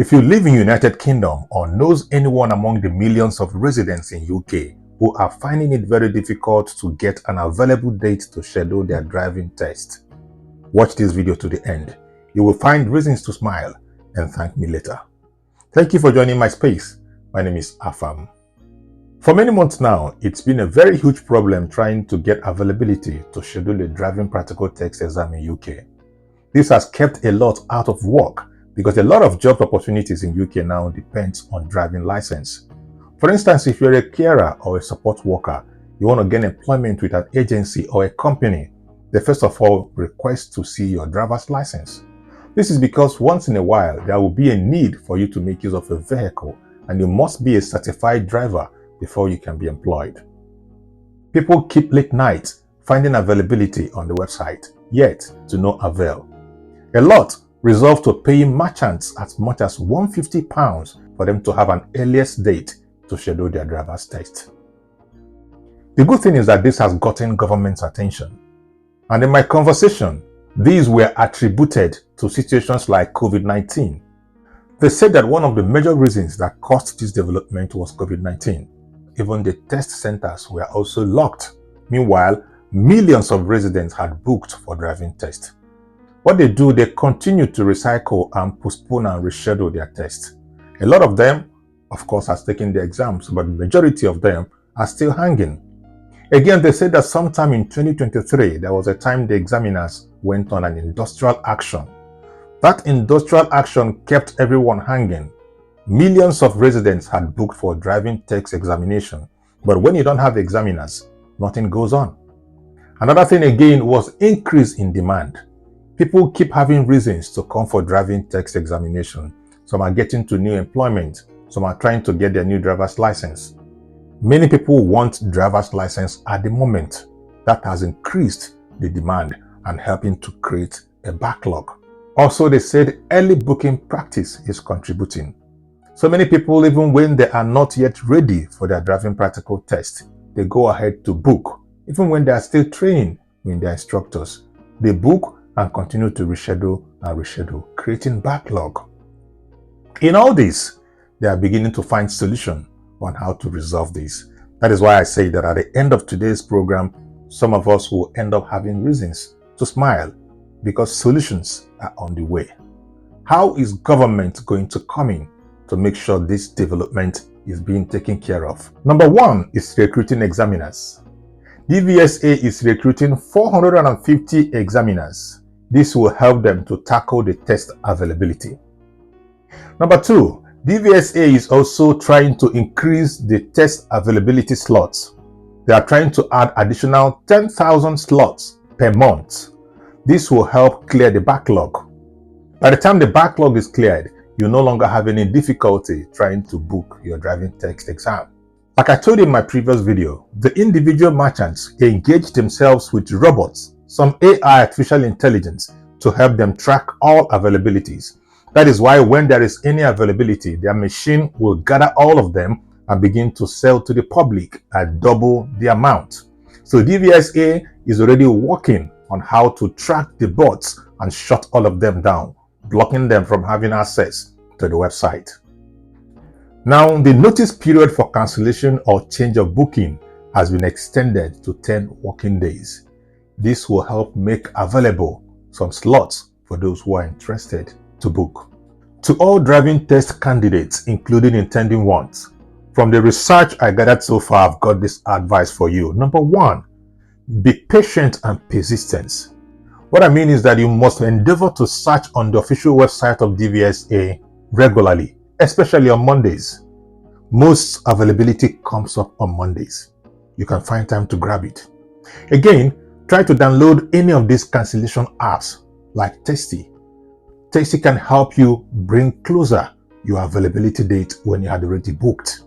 If you live in United Kingdom or knows anyone among the millions of residents in UK who are finding it very difficult to get an available date to schedule their driving test, watch this video to the end. You will find reasons to smile and thank me later. Thank you for joining my space. My name is Afam. For many months now, it's been a very huge problem trying to get availability to schedule a driving practical test exam in UK. This has kept a lot out of work because a lot of job opportunities in UK now depends on driving license. For instance, if you're a carer or a support worker, you want to gain employment with an agency or a company, they first of all request to see your driver's license. This is because once in a while, there will be a need for you to make use of a vehicle and you must be a certified driver before you can be employed. People keep late nights finding availability on the website, yet to no avail. A lot resolve to paying merchants as much as £150 for them to have an earliest date to schedule their driver's test. The good thing is that this has gotten government's attention. And in my conversation, these were attributed to situations like COVID-19. They said that one of the major reasons that caused this development was COVID-19. Even the test centers were also locked. Meanwhile, millions of residents had booked for driving tests. What they do, they continue to recycle and postpone and reschedule their tests. A lot of them, of course, has taken the exams, but the majority of them are still hanging. Again, they said that sometime in 2023, there was a time the examiners went on an industrial action. That industrial action kept everyone hanging. Millions of residents had booked for driving test examination, but when you don't have examiners, nothing goes on. Another thing again was increase in demand. People keep having reasons to come for driving test examination. Some are getting to new employment. Some are trying to get their new driver's license. Many people want driver's license at the moment. That has increased the demand and helping to create a backlog. Also, they said early booking practice is contributing. So many people, even when they are not yet ready for their driving practical test, they go ahead to book. Even when they are still training with their instructors, they book and continue to reschedule and reschedule, creating backlog. In all this, they are beginning to find solution on how to resolve this. That is why I say that at the end of today's program, some of us will end up having reasons to smile because solutions are on the way. How is government going to come in to make sure this development is being taken care of? Number one is recruiting examiners. DVSA is recruiting 450 examiners. This will help them to tackle the test availability. Number two, DVSA is also trying to increase the test availability slots. They are trying to add additional 10,000 slots per month. This will help clear the backlog. By the time the backlog is cleared, you no longer have any difficulty trying to book your driving test exam. Like I told you in my previous video, the individual merchants engage themselves with robots, some AI artificial intelligence, to help them track all availabilities. That is why when there is any availability, their machine will gather all of them and begin to sell to the public at double the amount. So DVSA is already working on how to track the bots and shut all of them down, blocking them from having access to the website. Now, the notice period for cancellation or change of booking has been extended to 10 working days. This will help make available some slots for those who are interested to book. To all driving test candidates, including intending ones, from the research I gathered so far, I've got this advice for you. Number one, be patient and persistent. What I mean is that you must endeavor to search on the official website of DVSA regularly, especially on Mondays. Most availability comes up on Mondays. You can find time to grab it. Again, try to download any of these cancellation apps like Testy. Testy can help you bring closer your availability date when you had already booked.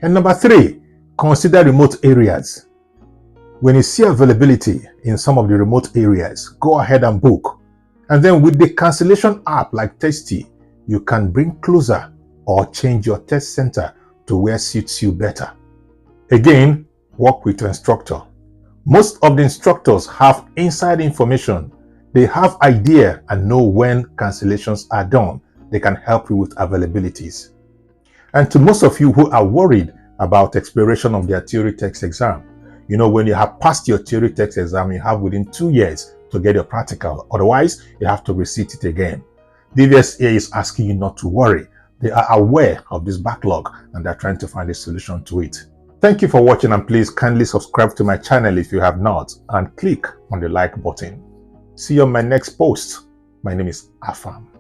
And number three, consider remote areas. When you see availability in some of the remote areas, go ahead and book. And then with the cancellation app like Testy, you can bring closer or change your test center to where suits you better. Again, work with your instructor. Most of the instructors have inside information. They have idea and know when cancellations are done. they can help you with availabilities. And to most of you who are worried about expiration of their theory text exam, you know, when you have passed your theory text exam, you have within 2 years to get your practical. Otherwise, you have to resit it again. DVSA is asking you not to worry. They are aware of this backlog and they're trying to find a solution to it. Thank you for watching, and please kindly subscribe to my channel if you have not, and click on the like button. See you on my next post. My name is Afam.